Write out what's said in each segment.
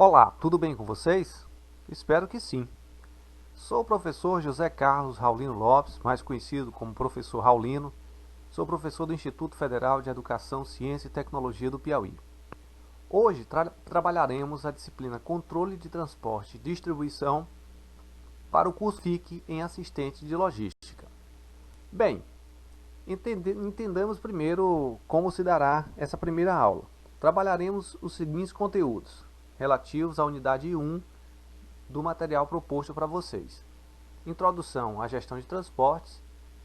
Olá, tudo bem com vocês? Espero que sim. Sou o professor José Carlos Raulino Lopes, mais conhecido como professor Raulino. Sou professor do Instituto Federal de Educação, Ciência e Tecnologia do Piauí. Hoje trabalharemos a disciplina Controle de Transporte e Distribuição para o curso FIC em Assistente de Logística. Bem, entendamos primeiro como se dará essa primeira aula. Trabalharemos os seguintes conteúdos, relativos à unidade 1 do material proposto para vocês. Introdução à gestão de transportes,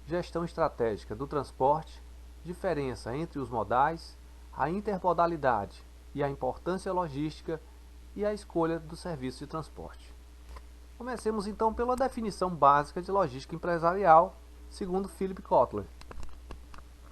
gestão estratégica do transporte, diferença entre os modais, a intermodalidade e a importância logística e a escolha do serviço de transporte. Comecemos então pela definição básica de logística empresarial, segundo Philip Kotler.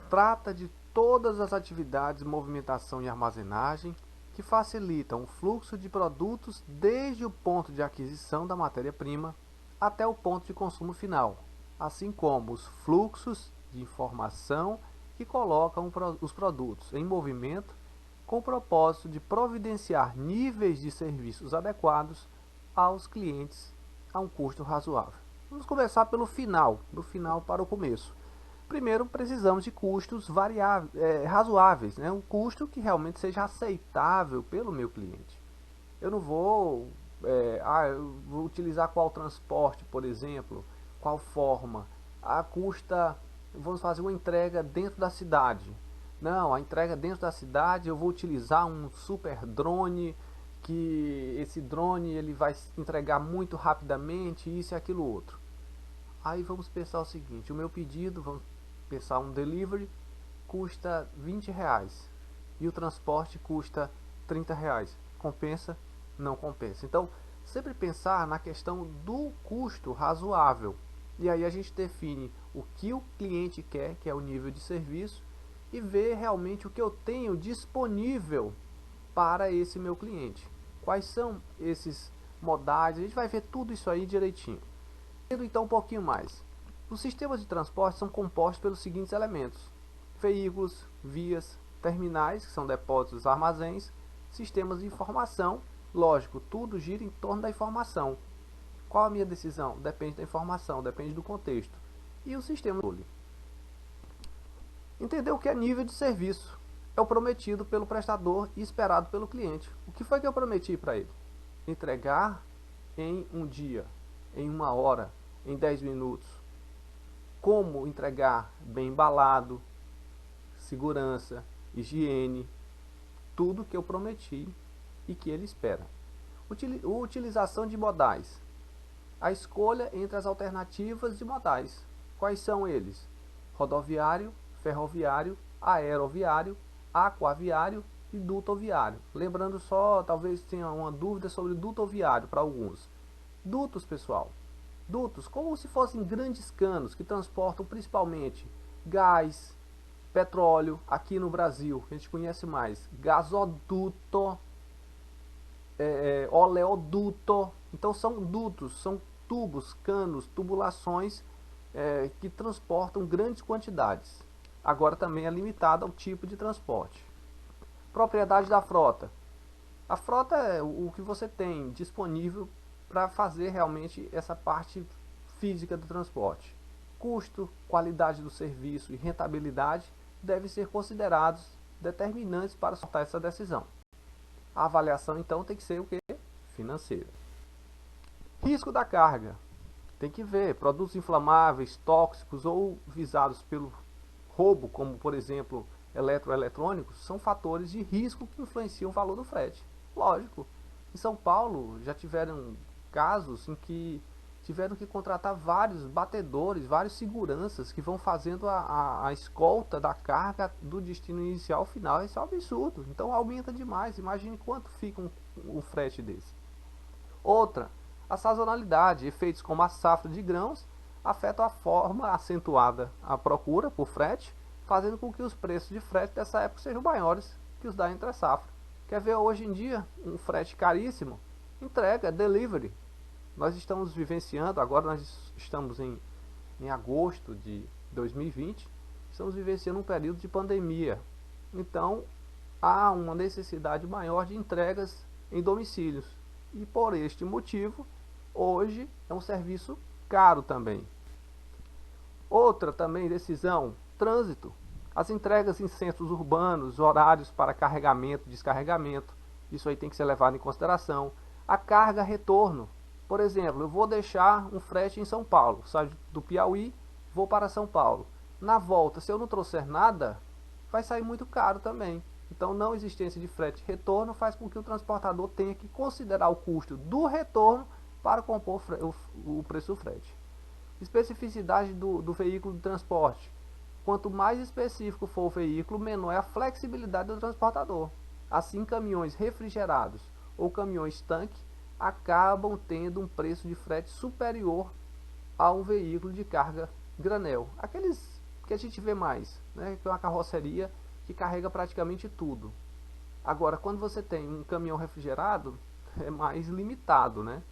Trata de todas as atividades de movimentação e armazenagem que facilitam o fluxo de produtos desde o ponto de aquisição da matéria-prima até o ponto de consumo final, assim como os fluxos de informação que colocam os produtos em movimento com o propósito de providenciar níveis de serviços adequados aos clientes a um custo razoável. Vamos começar pelo final, do final para o começo. Primeiro, precisamos de custos razoáveis, um custo que realmente seja aceitável pelo meu cliente. Eu não vou, eu vou utilizar qual transporte, por exemplo, qual forma. Vamos fazer uma entrega dentro da cidade. Não, a entrega dentro da cidade eu vou utilizar um super drone, que esse drone ele vai entregar muito rapidamente, isso e aquilo outro. Aí vamos pensar o seguinte, o meu pedido, vamos pensar um delivery, custa R$20 e o transporte custa R$30. Compensa? Não compensa. Então, sempre pensar na questão do custo razoável. E aí a gente define o que o cliente quer, que é o nível de serviço, e ver realmente o que eu tenho disponível para esse meu cliente. Quais são esses modais? A gente vai ver tudo isso aí direitinho. Então um pouquinho mais. Os sistemas de transporte são compostos pelos seguintes elementos: veículos, vias, terminais, que são depósitos, armazéns, sistemas de informação. Lógico, tudo gira em torno da informação. Qual a minha decisão? Depende da informação, depende do contexto. E o sistema de controle. Entender o que é nível de serviço. É o prometido pelo prestador e esperado pelo cliente. O que foi que eu prometi para ele? Entregar em um dia, em uma hora, em 10 minutos. Como entregar bem embalado, segurança, higiene, tudo que eu prometi e que ele espera. Utilização de modais. A escolha entre as alternativas de modais. Quais são eles? Rodoviário, ferroviário, aeroviário, aquaviário e dutoviário. Lembrando só, talvez tenha uma dúvida sobre dutoviário para alguns. Dutos, pessoal. Dutos, como se fossem grandes canos que transportam principalmente gás, petróleo, aqui no Brasil, que a gente conhece mais, gasoduto, oleoduto. Então são dutos, são tubos, canos, tubulações que transportam grandes quantidades. Agora também é limitado ao tipo de transporte. Propriedade da frota. A frota é o que você tem disponível para fazer realmente essa parte física do transporte. Custo, qualidade do serviço e rentabilidade devem ser considerados determinantes para soltar essa decisão. A avaliação então tem que ser o quê? Financeira. Risco da carga. Tem que ver, produtos inflamáveis, tóxicos ou visados pelo roubo, como por exemplo eletroeletrônicos, são fatores de risco que influenciam o valor do frete. Lógico, em São Paulo já tiveram casos em que tiveram que contratar vários batedores, vários seguranças que vão fazendo a escolta da carga do destino inicial ao final. Isso é um absurdo, então aumenta demais. Imagine quanto fica um frete desse. Outra, a sazonalidade. Efeitos como a safra de grãos afetam a forma acentuada a procura por frete, fazendo com que os preços de frete dessa época sejam maiores que os da entre safra. Quer ver hoje em dia um frete caríssimo? Entrega, delivery. Nós estamos vivenciando, agora nós estamos em agosto de 2020, estamos vivenciando um período de pandemia. Então há uma necessidade maior de entregas em domicílios. E por este motivo, hoje é um serviço caro também. Outra também decisão, trânsito. As entregas em centros urbanos, horários para carregamento, descarregamento, isso aí tem que ser levado em consideração. A carga retorno. Por exemplo, eu vou deixar um frete em São Paulo, saio do Piauí, vou para São Paulo. Na volta, se eu não trouxer nada, vai sair muito caro também. Então, não existência de frete retorno faz com que o transportador tenha que considerar o custo do retorno para compor o preço do frete. Especificidade do veículo de transporte. Quanto mais específico for o veículo, menor é a flexibilidade do transportador. Assim, caminhões refrigerados ou caminhões tanque acabam tendo um preço de frete superior a um veículo de carga granel. Aqueles que a gente vê mais, né, que é uma carroceria que carrega praticamente tudo. Agora, quando você tem um caminhão refrigerado, é mais limitado, né?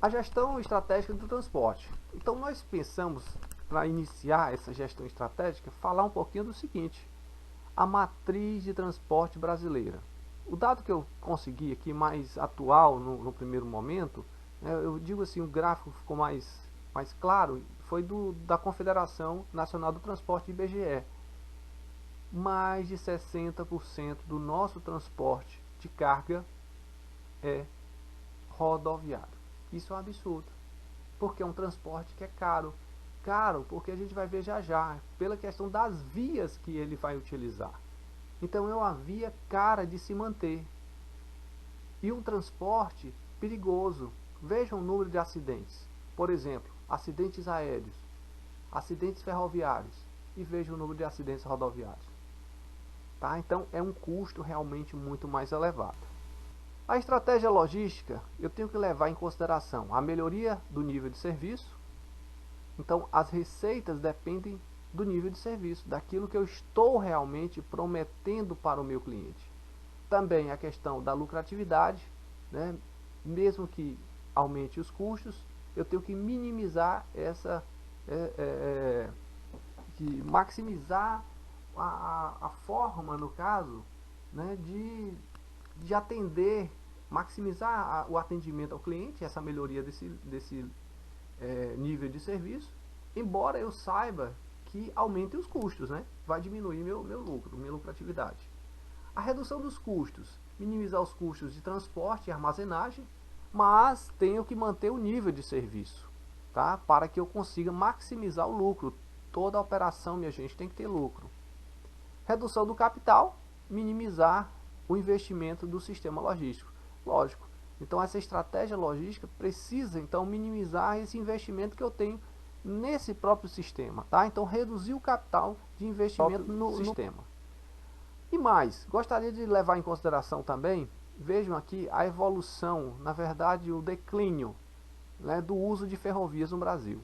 A gestão estratégica do transporte. Então, nós pensamos, para iniciar essa gestão estratégica, falar um pouquinho do seguinte: a matriz de transporte brasileira. O dado que eu consegui aqui mais atual no primeiro momento, né, eu digo assim, o gráfico ficou mais claro, foi da Confederação Nacional do Transporte, IBGE. Mais de 60% do nosso transporte de carga é rodoviário. Isso é um absurdo, porque é um transporte que é caro. Caro porque a gente vai ver já, pela questão das vias que ele vai utilizar. Então é uma via cara de se manter. E um transporte perigoso. Vejam o número de acidentes. Por exemplo, acidentes aéreos, acidentes ferroviários. E vejam o número de acidentes rodoviários. Tá? Então é um custo realmente muito mais elevado. A estratégia logística, eu tenho que levar em consideração a melhoria do nível de serviço. Então, as receitas dependem do nível de serviço, daquilo que eu estou realmente prometendo para o meu cliente. Também a questão da lucratividade, né? Mesmo que aumente os custos, eu tenho que minimizar maximizar a forma, no caso, né, de atender, maximizar o atendimento ao cliente, essa melhoria desse nível de serviço, embora eu saiba que aumente os custos, né? Vai diminuir meu lucro, minha lucratividade. A redução dos custos, minimizar os custos de transporte e armazenagem, mas tenho que manter o nível de serviço, tá? Para que eu consiga maximizar o lucro. Toda operação, minha gente, tem que ter lucro. Redução do capital, minimizar o investimento do sistema logístico. Lógico. Então essa estratégia logística precisa então minimizar esse investimento que eu tenho nesse próprio sistema, tá? Então reduzir o capital de investimento no sistema. E mais, gostaria de levar em consideração também, vejam aqui a evolução, na verdade o declínio, né, do uso de ferrovias no Brasil.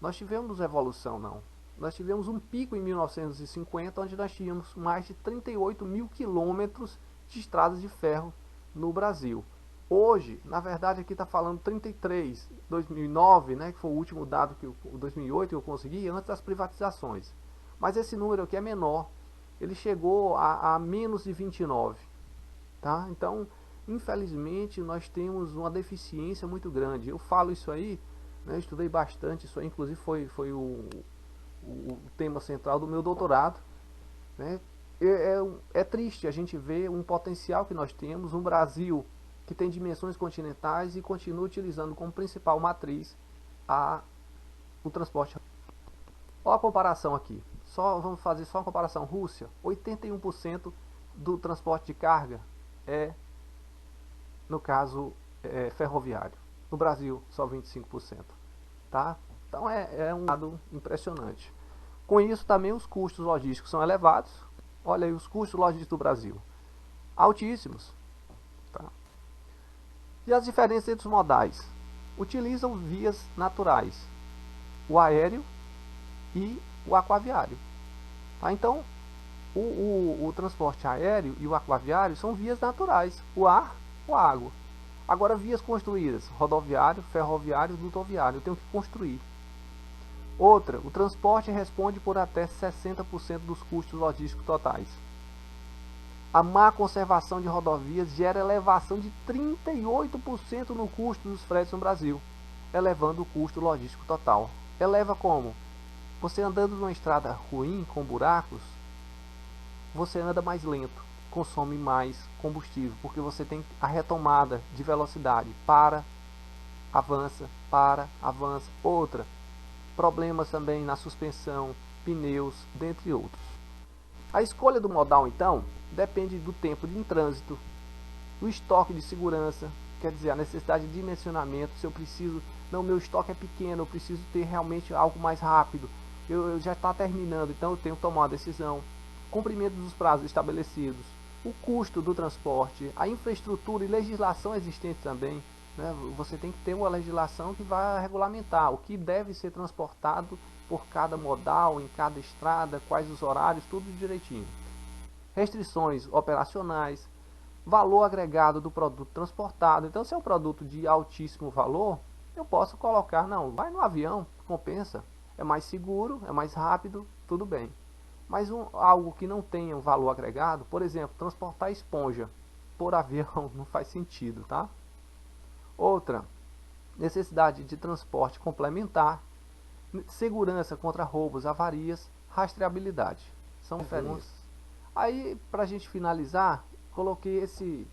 Nós tivemos evolução não. Nós tivemos um pico em 1950, onde nós tínhamos mais de 38 mil quilômetros de estradas de ferro no Brasil. Hoje, na verdade, aqui está falando 33, 2009, né, que foi o último dado, que 2008 que eu consegui, antes das privatizações. Mas esse número aqui é menor, ele chegou a menos de 29. Tá? Então, infelizmente, nós temos uma deficiência muito grande. Eu falo isso aí, né, estudei bastante, isso aí inclusive foi o tema central do meu doutorado, né? É triste a gente ver um potencial que nós temos, um Brasil que tem dimensões continentais e continua utilizando como principal matriz o transporte. Olha a comparação aqui, vamos fazer só uma comparação. Rússia, 81% do transporte de carga no caso, ferroviário. No Brasil, só 25%. Tá? Então é um dado impressionante. Com isso também os custos logísticos são elevados. Olha aí os custos logísticos do Brasil. Altíssimos. Tá? E as diferenças entre os modais? Utilizam vias naturais. O aéreo e o aquaviário. Tá? Então, o transporte aéreo e o aquaviário são vias naturais. O ar ou a água. Agora, vias construídas. Rodoviário, ferroviário e dutoviário. Eu tenho que construir. Outra, o transporte responde por até 60% dos custos logísticos totais. A má conservação de rodovias gera elevação de 38% no custo dos fretes no Brasil, elevando o custo logístico total. Eleva como? Você andando numa estrada ruim, com buracos, você anda mais lento, consome mais combustível, porque você tem a retomada de velocidade, avança, avança. Outra, problemas também na suspensão, pneus, dentre outros. A escolha do modal, então, depende do tempo de trânsito, do estoque de segurança, quer dizer, a necessidade de dimensionamento. Se eu preciso, não, meu estoque é pequeno, eu preciso ter realmente algo mais rápido, eu já está terminando, então eu tenho que tomar uma decisão. Cumprimento dos prazos estabelecidos, o custo do transporte, a infraestrutura e legislação existente também, né? Você tem que ter uma legislação que vai regulamentar o que deve ser transportado por cada modal, em cada estrada, quais os horários, tudo direitinho. Restrições operacionais, valor agregado do produto transportado. Então, se é um produto de altíssimo valor, eu posso colocar, não, vai no avião, compensa, é mais seguro, é mais rápido, tudo bem. Mas algo que não tenha um valor agregado, por exemplo, transportar esponja por avião não faz sentido, tá? Outra, necessidade de transporte complementar, segurança contra roubos, avarias, rastreabilidade. São diferentes. Aí, para a gente finalizar, coloquei esse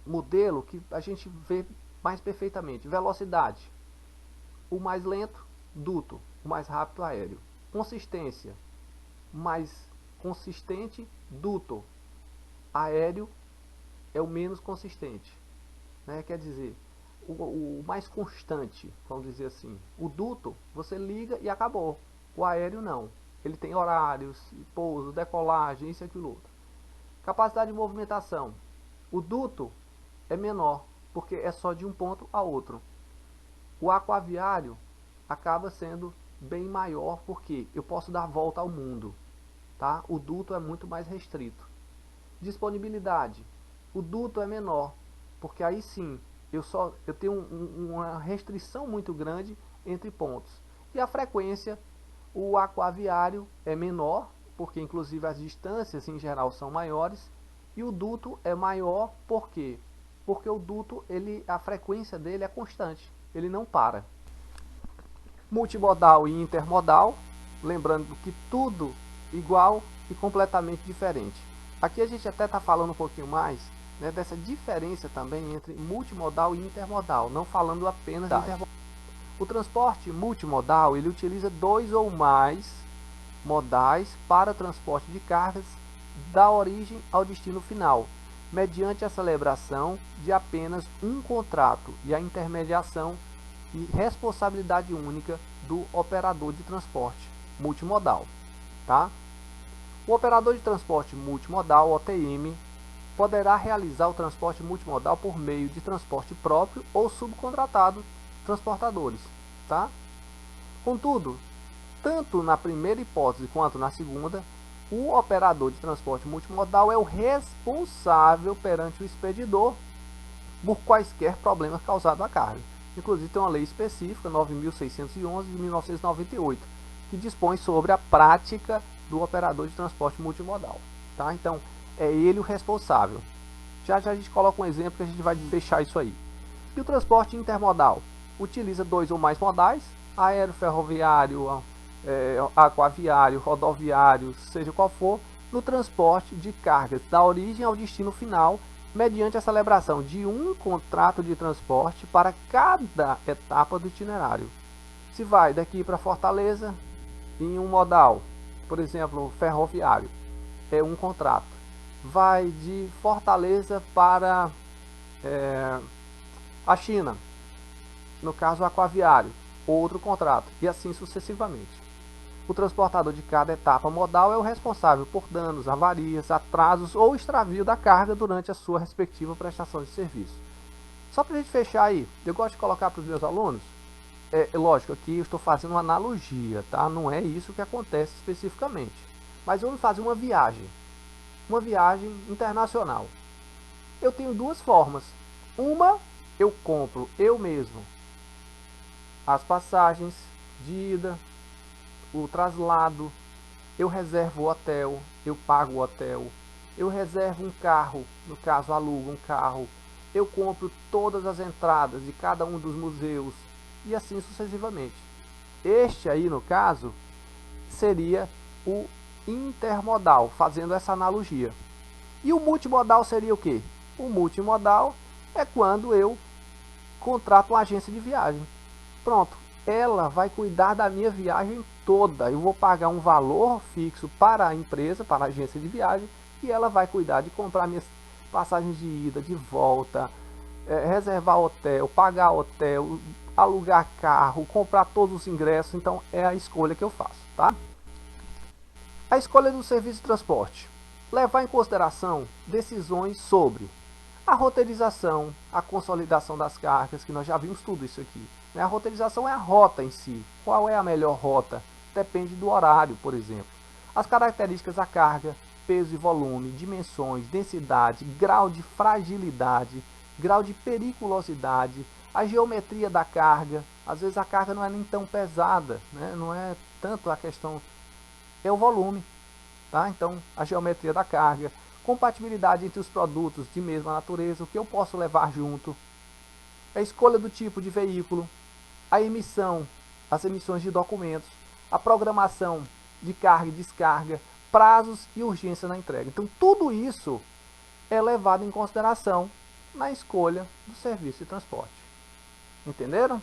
modelo que a gente vê mais perfeitamente. Velocidade, o mais lento, duto, o mais rápido, aéreo. Consistência, mais consistente, duto. Aéreo é o menos consistente, né? Quer dizer, o mais constante, vamos dizer assim. O duto, você liga e acabou. O aéreo não. Ele tem horários, pouso, decolagem, isso e aquilo outro. Capacidade de movimentação. O duto é menor, porque é só de um ponto a outro. O aquaviário acaba sendo bem maior, porque eu posso dar volta ao mundo, tá? O duto é muito mais restrito. Disponibilidade. O duto é menor, porque aí sim eu tenho uma restrição muito grande entre pontos. E a frequência, o aquaviário é menor, porque inclusive as distâncias em geral são maiores, e o duto é maior, por quê? Porque o duto, a frequência dele é constante, ele não para. Multimodal e intermodal, lembrando que tudo igual e completamente diferente. Aqui a gente até está falando um pouquinho mais, né, dessa diferença também entre multimodal e intermodal, não falando apenas de intermodal. O transporte multimodal, ele utiliza 2 ou mais modais para transporte de cargas da origem ao destino final, mediante a celebração de apenas um contrato e a intermediação e responsabilidade única do operador de transporte multimodal, tá? O operador de transporte multimodal, OTM, poderá realizar o transporte multimodal por meio de transporte próprio ou subcontratado transportadores, tá? Contudo, tanto na primeira hipótese quanto na segunda, o operador de transporte multimodal é o responsável perante o expedidor por quaisquer problemas causados à carga. Inclusive tem uma lei específica, 9.611 de 1998, que dispõe sobre a prática do operador de transporte multimodal, tá? Então, é ele o responsável. Já a gente coloca um exemplo que a gente vai fechar isso aí. E o transporte intermodal? Utiliza 2 ou mais modais, aéreo, ferroviário, aquaviário, rodoviário, seja qual for, no transporte de cargas da origem ao destino final, mediante a celebração de um contrato de transporte para cada etapa do itinerário. Se vai daqui para Fortaleza, em um modal, por exemplo, ferroviário, é um contrato. Vai de Fortaleza para a China, no caso aquaviário, outro contrato, e assim sucessivamente. O transportador de cada etapa modal é o responsável por danos, avarias, atrasos ou extravio da carga durante a sua respectiva prestação de serviço. Só para a gente fechar aí, eu gosto de colocar para os meus alunos, lógico, aqui eu estou fazendo uma analogia, tá? Não é isso que acontece especificamente. Mas vamos fazer uma viagem internacional. Eu tenho 2 formas. Uma, eu compro eu mesmo as passagens de ida, o traslado, eu reservo o hotel, eu pago o hotel, eu reservo um carro, no caso alugo um carro, eu compro todas as entradas de cada um dos museus e assim sucessivamente. Este aí, no caso, seria o intermodal, fazendo essa analogia. E o multimodal seria o quê? O multimodal é quando eu contrato uma agência de viagem. Pronto, ela vai cuidar da minha viagem toda. Eu vou pagar um valor fixo para a empresa, para a agência de viagem, e ela vai cuidar de comprar minhas passagens de ida, de volta, reservar hotel, pagar hotel, alugar carro, comprar todos os ingressos. Então é a escolha que eu faço, tá? A escolha do serviço de transporte. Levar em consideração decisões sobre a roteirização, a consolidação das cargas, que nós já vimos tudo isso aqui. A roteirização é a rota em si. Qual é a melhor rota? Depende do horário, por exemplo. As características da carga, peso e volume, dimensões, densidade, grau de fragilidade, grau de periculosidade, a geometria da carga. Às vezes a carga não é nem tão pesada, né? Não é tanto a questão, é o volume. Tá? Então, a geometria da carga, compatibilidade entre os produtos de mesma natureza, o que eu posso levar junto, a escolha do tipo de veículo, a emissão, as emissões de documentos, a programação de carga e descarga, prazos e urgência na entrega. Então, tudo isso é levado em consideração na escolha do serviço de transporte. Entenderam?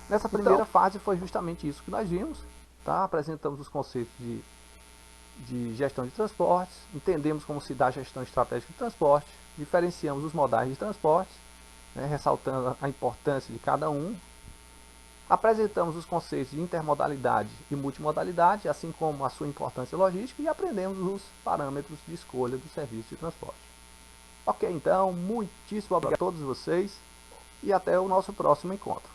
Nessa primeira fase foi justamente isso que nós vimos. Tá? Apresentamos os conceitos de gestão de transportes, entendemos como se dá a gestão estratégica de transporte, diferenciamos os modais de transporte, né, ressaltando a importância de cada um, apresentamos os conceitos de intermodalidade e multimodalidade, assim como a sua importância logística, e aprendemos os parâmetros de escolha do serviço de transporte. Ok, então, muitíssimo obrigado a todos vocês e até o nosso próximo encontro.